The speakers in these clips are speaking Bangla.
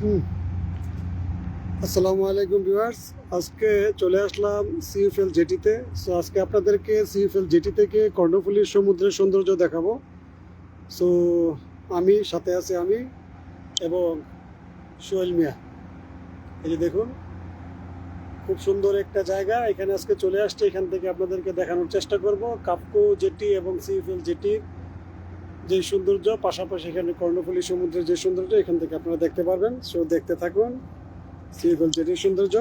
হুম, আসসালামু আলাইকুম ভিউয়ার্স। আজকে চলে আসলাম সিইউএফএল জেটিতে। সো আজকে আপনাদেরকে সিইউএফএল জেটি থেকে কর্ণফুলীর সমুদ্রের সৌন্দর্য দেখাবো। সো সাথে আছি এবং সোহেল মিয়া। এই যে দেখুন, খুব সুন্দর একটা জায়গা। এখানে আজকে চলে আসছে, এখান থেকে আপনাদেরকে দেখানোর চেষ্টা করব কাপকো জেটি এবং সিইউএফএল জেটির যে সৌন্দর্য, পাশাপাশি এখানে কর্ণফুলী সমুদ্রের যে সৌন্দর্য এখান থেকে আপনারা দেখতে পারবেন। সো দেখতে থাকুন সিইউএফএল জেটির সৌন্দর্য।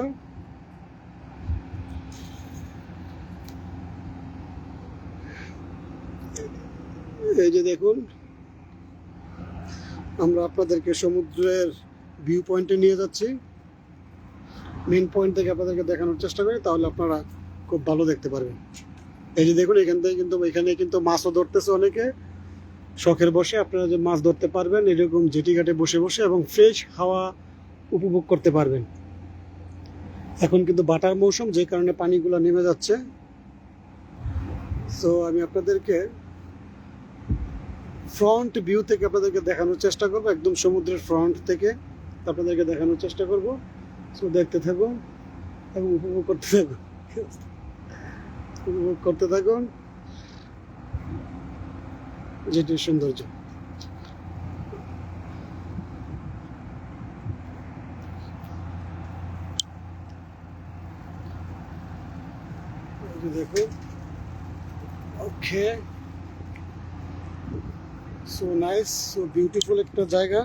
এই যে দেখুন, আমরা আপনাদেরকে সমুদ্রের ভিউ পয়েন্টে নিয়ে যাচ্ছি। মেন পয়েন্ট থেকে আপনাদেরকে দেখানোর চেষ্টা করি, তাহলে আপনারা খুব ভালো দেখতে পারবেন। এই যে দেখুন, এখানে কিন্তু মাছও ধরতেছে অনেকে। শখের বসে আপনারা যে মাছ ধরতে পারবেন এরকম জেটি ঘাটে বসে বসে, এবং ফ্রেশ হাওয়া উপভোগ করতে পারবেন। এখন কিন্তু বাটার মৌসুম, যে কারণে পানিগুলো নেমে যাচ্ছে। সো আমি আপনাদেরকে ফ্রন্ট ভিউ থেকে আপনাদেরকে দেখানোর চেষ্টা করবো, একদম সমুদ্রের ফ্রন্ট থেকে আপনাদেরকে দেখানোর চেষ্টা করব। সো দেখতে থাকুন এবং উপভোগ করতে থাকুন যেটির সৌন্দর্য। দেখুন, ওকে, সো নাইস, সো বিউটিফুল একটা জায়গা,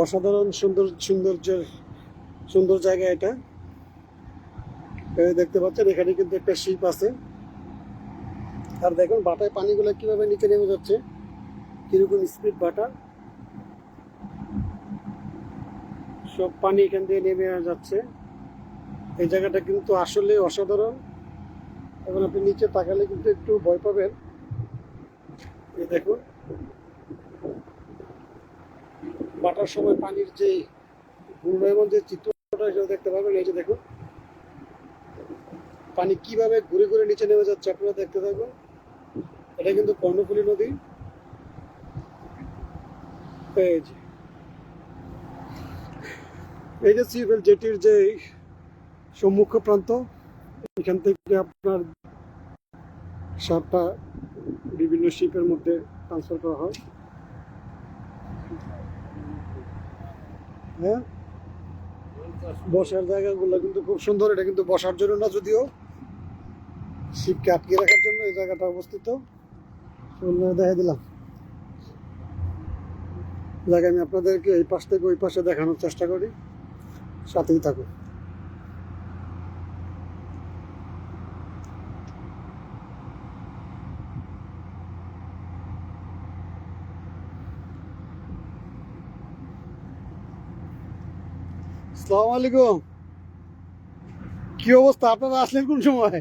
অসাধারণ সুন্দর জায়গা এটা। দেখতে পাচ্ছেন এখানে কিন্তু একটা শিপ আছে। আর দেখুন বাটায় পানিগুলো কিভাবে নিচে নেমে যাচ্ছে, কিরকম স্পিড বাটা, সব পানি এখান দিয়ে নেমে যাচ্ছে। এই জায়গাটা কিন্তু আসলে অসাধারণ। এখন আপনি নিচে তাকালে কিন্তু একটু ভয় পাবেন। এই দেখুন, বাটার সময় পানির যে ঘূর্ণায়মান যে চিত্রটা সেটা দেখতে পাবেন। এই যে দেখুন, পানি কিভাবে ঘুরে ঘুরে নিচে নেমে যাচ্ছে, আপনারা দেখতে থাকুন। এটা কিন্তু কর্ণফুলী নদী। এই যে এই যে সিইউএফএল জেটির যে সম্মুখ প্রান্ত, এখান থেকে আপনার 7টা বিভিন্ন শিপের মধ্যে ট্রান্সফার করা হয়। হ্যাঁ, বসার জায়গাগুলো কিন্তু খুব সুন্দর। এটা কিন্তু বসার জন্য না, যদিও শিপকে আটকে রাখার জন্য এই জায়গাটা অবস্থিত। দেখা দিলাম জায়গা, আমি আপনাদেরকে এই পাশ থেকে ওই পাশে দেখানোর চেষ্টা করি, সাথেই থাকুন। আসসালামু আলাইকুম, কি অবস্থা? আপনারা আসলেন কোন সময়?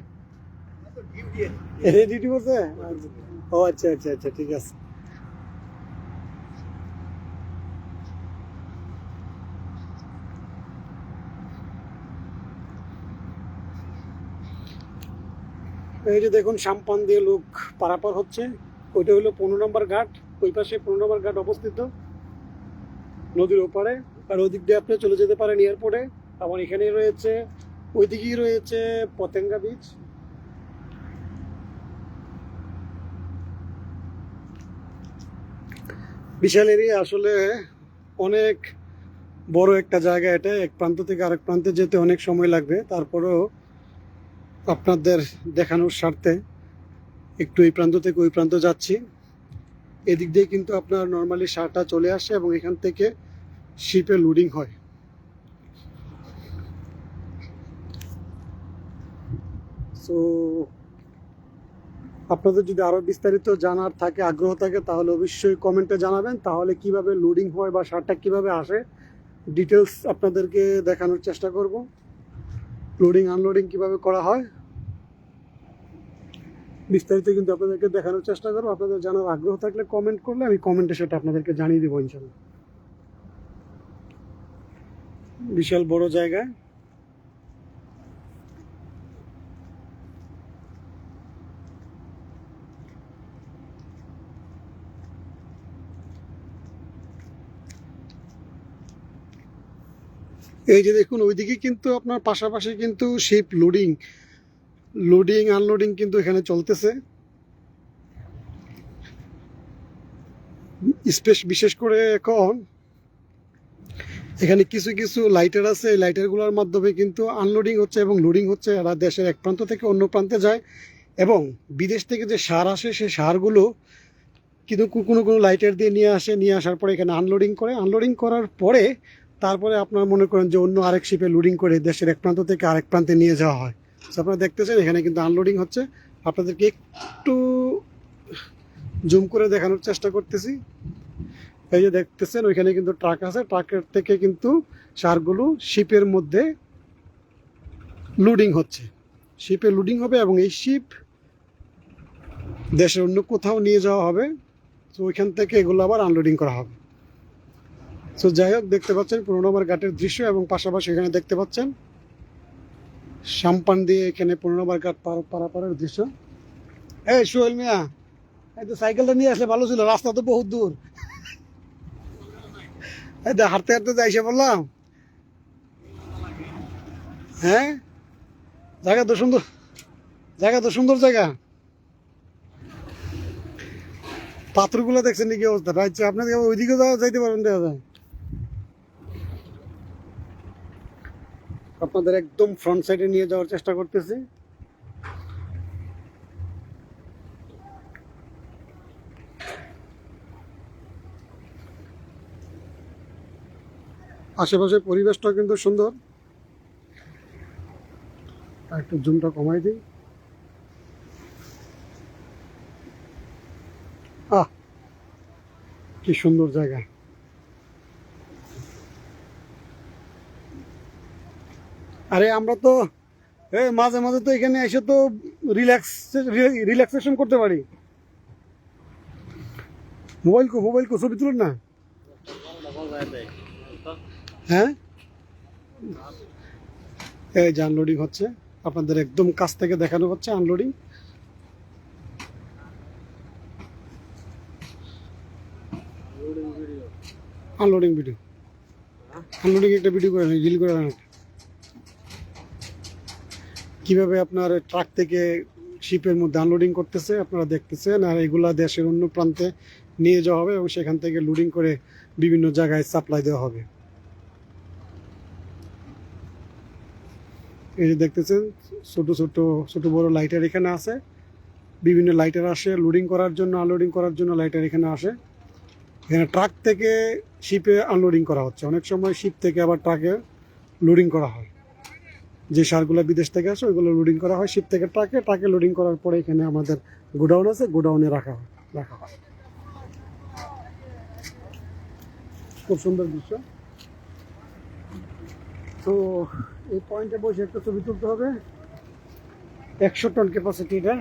ডিউটি করছে? ও আচ্ছা আচ্ছা আচ্ছা, ঠিক আছে। এই যে দেখুন, সাম্পান দিয়ে লোক পারাপার হচ্ছে। ওইটা হলো 15 নম্বর ঘাট। ওই পাশে 15 নম্বর ঘাট অবস্থিত, নদীর ওপারে। আর ওই দিক দিয়ে আপনি চলে যেতে পারেন এয়ারপোর্টে। আবার এখানেই রয়েছে, ওইদিকেই রয়েছে পতেঙ্গা বিচ। বিশাল এরিয়া, আসলে অনেক বড় একটা জায়গা এটা। এক প্রান্ত থেকে আরেক প্রান্তে যেতে অনেক সময় লাগবে, তারপরেও আপনাদের দেখানোর স্বার্থে একটু এই প্রান্ত থেকে ওই প্রান্ত যাচ্ছি। এদিক দিয়ে কিন্তু আপনার নর্মালি সারটা চলে আসে এবং এখান থেকে শিপে লোডিং হয়। সো আপনাদের যদি আরও বিস্তারিত জানার থাকে, আগ্রহ থাকে, তাহলে অবশ্যই কমেন্টে জানাবেন। তাহলে কিভাবে লোডিং হয় বা সারটা কিভাবে আসে, ডিটেলস আপনাদেরকে দেখানোর চেষ্টা করব। লোডিং আনলোডিং কিভাবে করা হয় বিস্তারিত কিন্তু আপনাদেরকে দেখানোর চেষ্টা করবো। আপনাদের জানার আগ্রহ থাকলে কমেন্ট করলে আমি কমেন্টে সেটা আপনাদেরকে জানিয়ে দেবো ইনশাল্লাহ। বিশাল বড় জায়গা। এই যে দেখুন ওইদিকে কিন্তু আপনার পাশাপাশি কিন্তু শিপ লোডিং লোডিং আনলোডিং কিন্তু এখানে চলতেছে। বিশেষ করে এখন এখানে কিছু কিছু লাইটার আছে, এই লাইটারগুলোর মাধ্যমে কিন্তু আনলোডিং হচ্ছে এবং লোডিং হচ্ছে। এরা দেশের এক প্রান্ত থেকে অন্য প্রান্তে যায় এবং বিদেশ থেকে যে সার আসে সেই সারগুলো কিন্তু কোনো কোনো লাইটার দিয়ে নিয়ে আসে, নিয়ে আসার পরে এখানে আনলোডিং করে, আনলোডিং করার পরে তারপরে আপনার মনে করেন যে অন্য আরেক শিপে লোডিং করে দেশের এক প্রান্ত থেকে আরেক প্রান্তে নিয়ে যাওয়া হয়। আপনারা দেখতেছেন এখানে কিন্তু আনলোডিং হচ্ছে। আপনাদেরকে একটু জুম করে দেখানোর চেষ্টা করতেছি। এই যে দেখতেছেন ওইখানে কিন্তু ট্রাক আছে, ট্রাকের থেকে কিন্তু সারগুলো শিপের মধ্যে লোডিং হচ্ছে, শিপে লোডিং হবে এবং এই শিপ দেশের অন্য কোথাও নিয়ে যাওয়া হবে। তো ওইখান থেকে এগুলো আবার আনলোডিং করা হবে। তো যাই হোক, দেখতে পাচ্ছেন 15 নম্বর ঘাটের দৃশ্য এবং পাশাপাশি এখানে দেখতে পাচ্ছেন সাম্পান দিয়ে এখানে 15 নম্বর ঘাট পারাপারের দৃশ্য। এই সোহেল মিয়া, এই তো সাইকেলটা নিয়ে আসলে ভালো ছিল, রাস্তা তো বহুত দূর। এই তো হাঁটতে হাঁটতে তো এসে বললাম। হ্যাঁ, জায়গা তো সুন্দর, জায়গা তো সুন্দর জায়গা। পাথরগুলো দেখছেন নাকি অবস্থা? আচ্ছা, আপনাদের ওইদিকে যাইতে পারবেন, দেখা যায়। আপনাদের একদম ফ্রন্ট সাইডে নিয়ে যাওয়ার চেষ্টা করতেছি। আশেপাশের পরিবেশটা কিন্তু সুন্দর। একটু জুমটা কমাই দিই। আহ, কি সুন্দর জায়গা। আরে আমরা তো মাঝে মাঝে তো এখানে এসে তো রিল্যাক্সেশন করতে পারি। মোবাইল কো ছবি তুলুন না। হ্যাঁ, এই যে আনলোডিং হচ্ছে, আপনাদের একদম কাছ থেকে দেখানো হচ্ছে আনলোডিং। আনলোডিং ভিডিও, আনলোডিং একটা ভিডিও করে রিল করে কিভাবে আপনার ট্রাক থেকে শিপের মধ্যে আনলোডিং করতেছে আপনারা দেখতেছেন। আর এগুলা দেশের অন্য প্রান্তে নিয়ে যাওয়া হবে এবং সেখান থেকে লোডিং করে বিভিন্ন জায়গায় সাপ্লাই দেওয়া হবে। এই যে দেখতেছেন ছোট ছোট ছোট বড় লাইটার এখানে আছে। বিভিন্ন লাইটার আসে লোডিং করার জন্য, আনলোডিং করার জন্য লাইটার এখানে আসে। এখানে ট্রাক থেকে শিপে আনলোডিং করা হচ্ছে, অনেক সময় শিপ থেকে আবার ট্রাকে লোডিং করা হয়। যে সারগুলো বিদেশ থেকে আসে ওইগুলো লোডিং করা হয় শিপ থেকে ট্রাকে, ট্রাকে লোডিং করার পরে এখানে আমাদের গোডাউন আছে, গোডাউনে রাখা হয়। খুব সুন্দর দৃশ্য। তো এই পয়েন্টে বসে একটা ছবি তুলতে হবে। 100 টন ক্যাপাসিটি এটা।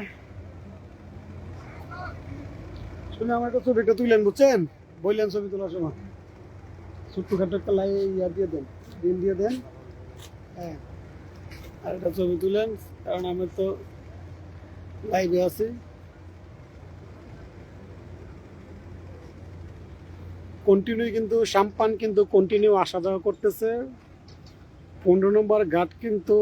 শুনে আমার একটা ছবিটা তুলেন, বুঝছেন? বললেন ছবি তোলার সময় ছোট্টখাটো একটা ইয়া দিয়ে দেন, দিন দিয়ে দেন। হ্যাঁ, আর একটা ছবি তুলেন, কারণ আমি তো লাইভে আছি। কন্টিনিউ কিন্তু সাম্পান কিন্তু কন্টিনিউ আসা যাওয়া করতেছে। 15 নম্বর ঘাট কিন্তু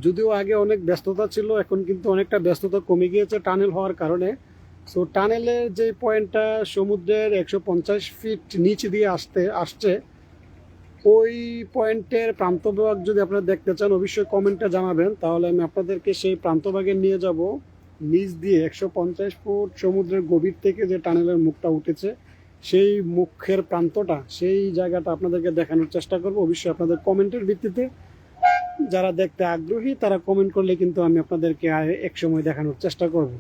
যদিও আগে অনেক ব্যস্ততা ছিল, এখন কিন্তু অনেকটা ব্যস্ততা কমে গিয়েছে টানেল হওয়ার কারণে। সো টানেলের যে পয়েন্টটা সমুদ্রের 150 ফিট নিচ দিয়ে আসছে, ওই পয়েন্টের প্রান্তভাগ যদি আপনারা দেখতে চান অবশ্যই কমেন্টে জানাবেন, তাহলে আমি আপনাদেরকে সেই প্রান্তভাগে নিয়ে যাব। নিচ দিয়ে 150 ফুট সমুদ্রের গভীর থেকে যে টানেলের মুখটা উঠেছে, সেই মুখের প্রান্তটা, সেই জায়গাটা আপনাদেরকে দেখানোর চেষ্টা করব। অবশ্যই আপনাদের কমেন্টের ভিত্তিতে যারা দেখতে আগ্রহী তারা কমেন্ট করলে কিন্তু আমি আপনাদেরকে এক সময় দেখানোর চেষ্টা করব।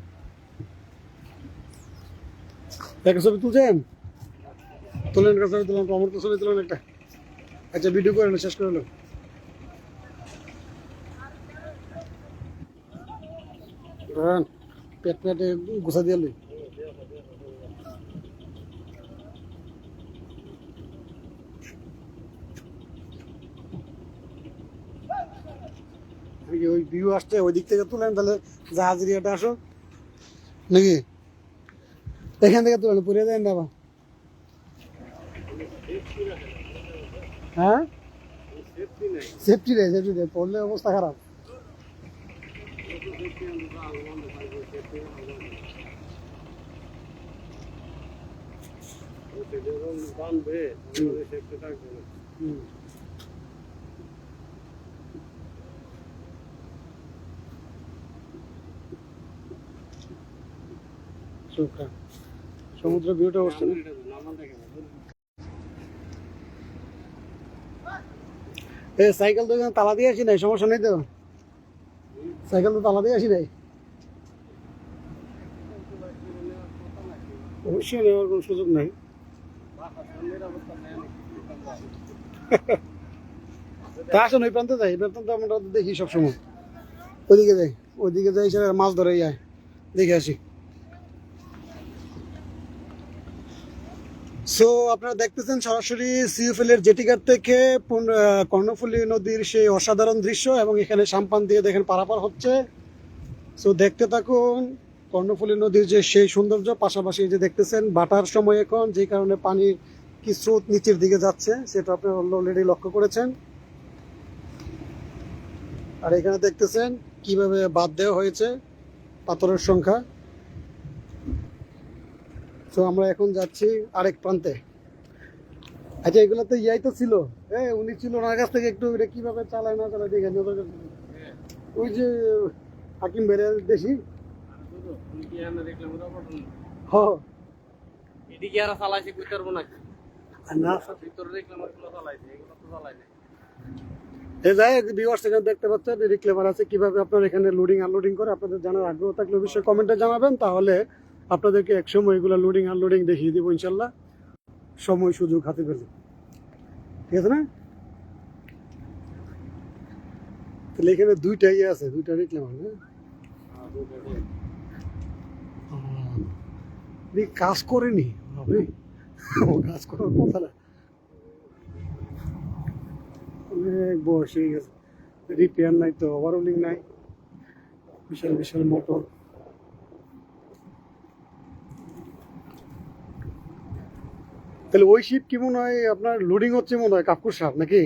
একটা ছবি তুলছেন? তুলেন, একটা ছবি তুলেন, আমার তো ছবি তুলেন একটা। আচ্ছা, ভিডিও করে শেষ করে লো। পেটে গুছা দিয়ে লই। ওই ভিউ আসছে ওই দিক থেকে তুলেন, তাহলে জাহাজ এরিয়াটা আসো নাকি এখান থেকে তুলেন, পুড়ে দেন না। হ্যাঁ, সেফটি নেই, পড়লে অবস্থা খারাপ। হুম। সমুদ্র ভিউটা অবস্থা না? সাইকেল তো তালা দিয়ে আসি নাই, সমস্যা নেই তো? সাইকেল তো তালা দিয়ে আসি নাই, অবশ্যই নেওয়ার কোনো সুযোগ নাই। তা আসুন ওই প্রান্তে যাই, এই প্রান্ত আমরা দেখি সবসময়। ওইদিকে যাই, ওইদিকে যাই, সেটা মাছ ধরে যায়, দেখে আসি। সো আপনারা দেখতেছেন সরাসরি সিইউএফএল এর জেটিঘাট থেকে কর্ণফুলী নদীর সেই অসাধারণ দৃশ্য, এবং এখানে সাম্পান দিয়ে দেখেন পারাপার হচ্ছে। সো দেখতে থাকুন কর্ণফুলী নদীর যে সেই সৌন্দর্য, পাশাপাশি যে দেখতেছেন বাটার সময় এখন, যে কারণে পানির কি স্রোত নিচের দিকে যাচ্ছে সেটা আপনারা অলরেডি লক্ষ্য করেছেন। আর এখানে দেখতেছেন কিভাবে বাঁধ দেওয়া হয়েছে, পাথরের সংখ্যা। তো আমরা এখন যাচ্ছি আরেক প্রান্তে। আচ্ছা, এগুলো তো ইয়াই তো ছিল, উনি ছিল, ওনার কাছ থেকে একটু এটা কিভাবে চালায় না চালায় দেখে ওই যে হাকিম বেড়ে দেশি। দেখতে পাচ্ছেন রিক্লেমার আছে, কিভাবে আপনার এখানে লোডিং আনলোডিং করে। আপনাদের জানার আগ্রহ থাকলে অবশ্যই কমেন্টে জানাবেন, তাহলে আপনাদেরকে একসময় এগুলো লোডিং আনলোডিং দেখিয়ে দিব ইনশাল্লাহ, সময় সুযোগ হাতে পেলে। ঠিক আছে না? তাহলে এখানে দুইটা ইয়ে আছে, দুইটা রিক্লেমার। কাজ করেনি, কাজ করার কথা না, অনেক বয়স হয়ে গেছে। রিপেয়ার নাই তো, ওভারহোলিং নাই, বিশাল বিশাল মোটর। তাহলে ওই শিপ কি মনে হয় আপনার লোডিং হচ্ছে মনে হয় কাপকুর সাপ নাকি?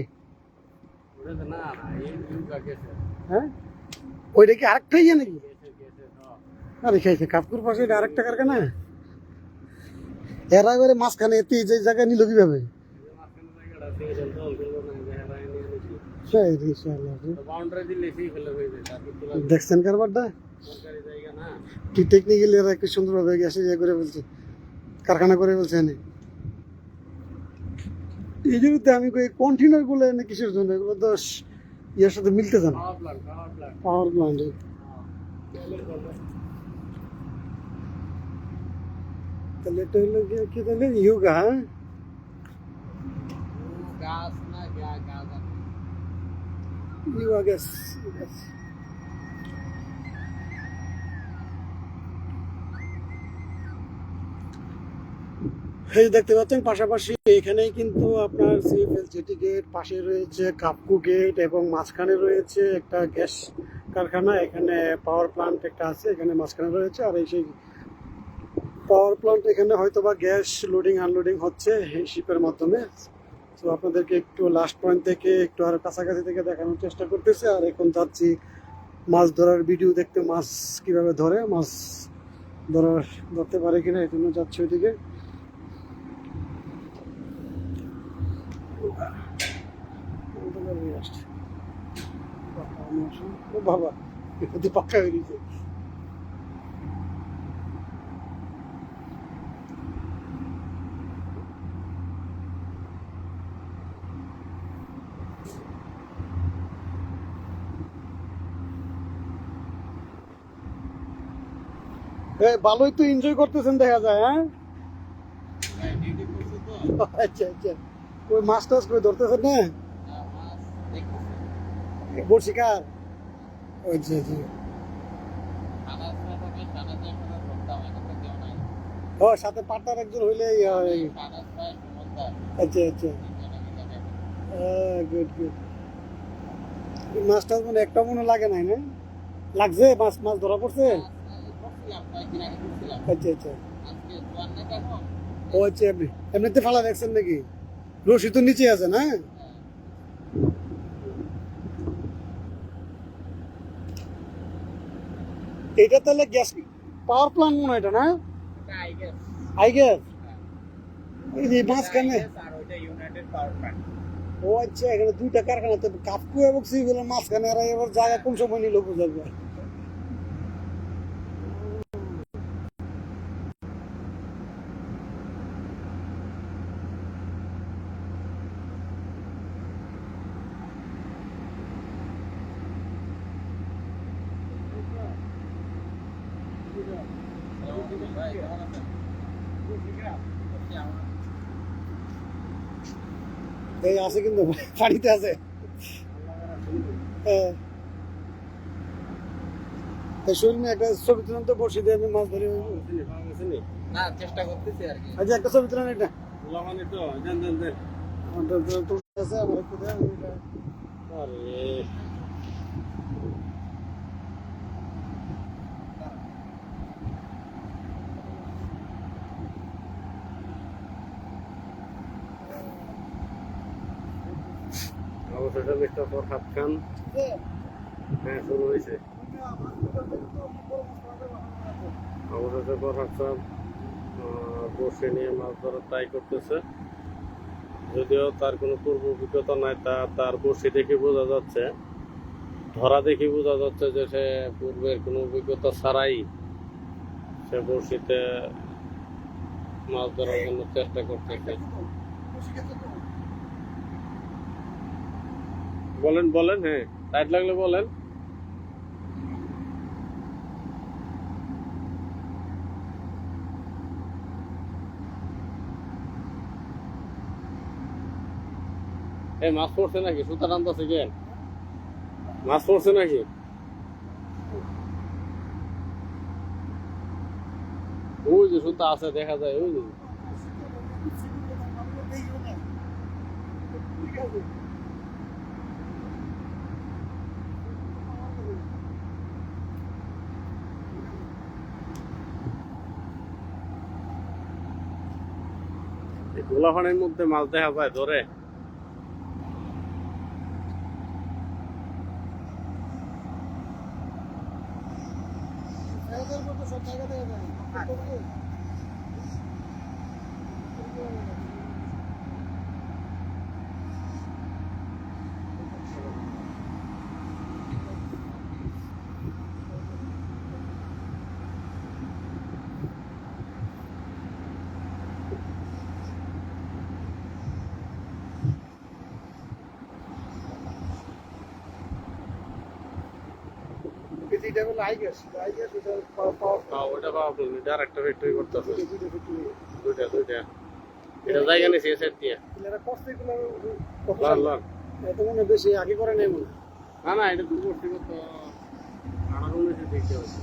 হ্যাঁ, ওইটা কি আরেকটা ইয়ে নাকি? আরে খাইছে কাপকুর পাশে আরেকটা কারখানা। এরা এবারে মাঝখানে এতে যে জায়গায় নিল কিভাবে? দেখছেন কারবারটা কি টেকনিক্যালি এরা একটু সুন্দরভাবে গ্যাসে ইয়ে করে বলছে, কারখানা করে বলছে। এই জন্য আমি কন্টেনার গুলো এনে কিসের জন্য? এগুলো তো ইয়ের সাথে মিলতেছে না, পাওয়ার প্লান্ট। তাহলে এটা হলো কি তাহলে ইয়োগা? হ্যাঁ, ইয়োগা গ্যাস। এই দেখতে পাচ্ছেন পাশাপাশি এখানেই কিন্তু আপনার সিইউএফএল জেটি গেট, পাশে রয়েছে কাপকু গেট, এবং মাঝখানে রয়েছে একটা গ্যাস কারখানা। এখানে পাওয়ার প্লান্ট একটা আছে, এখানে মাঝখানে রয়েছে। আর এই সেই পাওয়ার প্লান্ট, এখানে হয়তো বা গ্যাস লোডিং আনলোডিং হচ্ছে এই শিপের মাধ্যমে। তো আপনাদেরকে একটু লাস্ট পয়েন্ট থেকে একটু আরো কাছাকাছি থেকে দেখানোর চেষ্টা করতেছে। আর এখন যাচ্ছি মাছ ধরার ভিডিও দেখতে, মাছ কিভাবে ধরে, মাছ ধরতে পারে কিনা, এই জন্য যাচ্ছি ওইদিকে। বাবা পাক্কা হয়ে গেছে। ভালোই তো এনজয় করতেছেন দেখা যায়। হ্যাঁ, আচ্ছা আচ্ছা, ওই মাছ টাছ করে ধরতেছেন না? বড়শি কার? আচ্ছা আচ্ছা, ও সাথে পার্টনার একজন হইলে। আচ্ছা আচ্ছা, গুড গুড। মাছ টাছ মানে একটা মনে লাগে নাই না? লাগছে মাছ, মাছ ধরা পড়ছে? আচ্ছা আচ্ছা, ও আচ্ছা, এমনিতে ফালা দেখছেন নাকি? রশি তো নিচে আছে না? এটা তাহলে গ্যাস পাওয়ার প্ল্যান্ট মনে হয় এটা না? আই গ্যাস এই যে মাঝখানে। ও আচ্ছা, এখানে দুইটা কারখানা, তো কাপকো এবং সিভিলের মাঝখানে এরা এবার জায়গা কোন সময় নিল বোঝা যায়। এই আছে কিন্তু পানিতে আছে। হ্যাঁ, শুনলে একটা ছবি তুলেন তো, বসে দিয়ে আমি মাছ ধরি। না, চেষ্টা করতেছি আর কি। আচ্ছা, একটা ছবি তুলেন এটা। মানে তো দেন দেন দেন। আমাদের তো আছে, আমার একটু দেন এটা। আরে অবশেষে মিস্টার ফরহাদ খান, হ্যাঁ শুরু হয়েছে। অবশেষে ফরহাদ সাহেব বসে নিয়ে মাছ ধরার ট্রাই করতেছে। যদিও তার কোনো পূর্ব অভিজ্ঞতা নাই, তার বসে দেখে বোঝা যাচ্ছে, ধরা দেখে বোঝা যাচ্ছে যে সে পূর্বের কোনো অভিজ্ঞতা ছাড়াই সে বড়শিতে মাছ ধরার জন্য চেষ্টা করতেছে। বলেন বলেন, হ্যাঁ টাইট লাগলে বলেন। এই মাছ পড়ছে নাকি? সুতা টানতেছে কেন? মাছ পড়ছে নাকি? ওই যে সুতা আছে, দেখা যায় ওই যে। গোলাপানির মধ্যে মাছ দেখা যায় ধরে। সব জায়গা দেখা যায়। এটা হলো আই গ্যাস, ওটা পাওয়ার। ওটা পাওয়ারফুল, এটা আরেকটা ফ্যাক্টরি করতেছে। দুইটা দুইটা এটা জায়গা নিয়েছে এ সাইড দিয়ে। এরা কষ্ট এগুলো লাল লাল। এত মনে বেশি আগে করে নেই মনে। না না, এটা তো করছি কত 18-19 দেখতে হচ্ছে।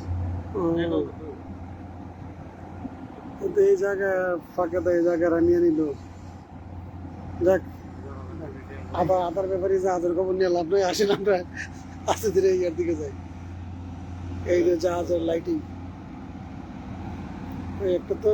কিন্তু এই জায়গা ফাঁকা, তো এই জায়গা নিয়ে নিল। যাক, আদার ব্যাপারে যে আদার খবর নিয়ে লাভ নয়, আসেন আমরা আস্তে ধীরে ইয়ার দিকে যাই। এই যে জাহাজের লাইটিং, একটা তো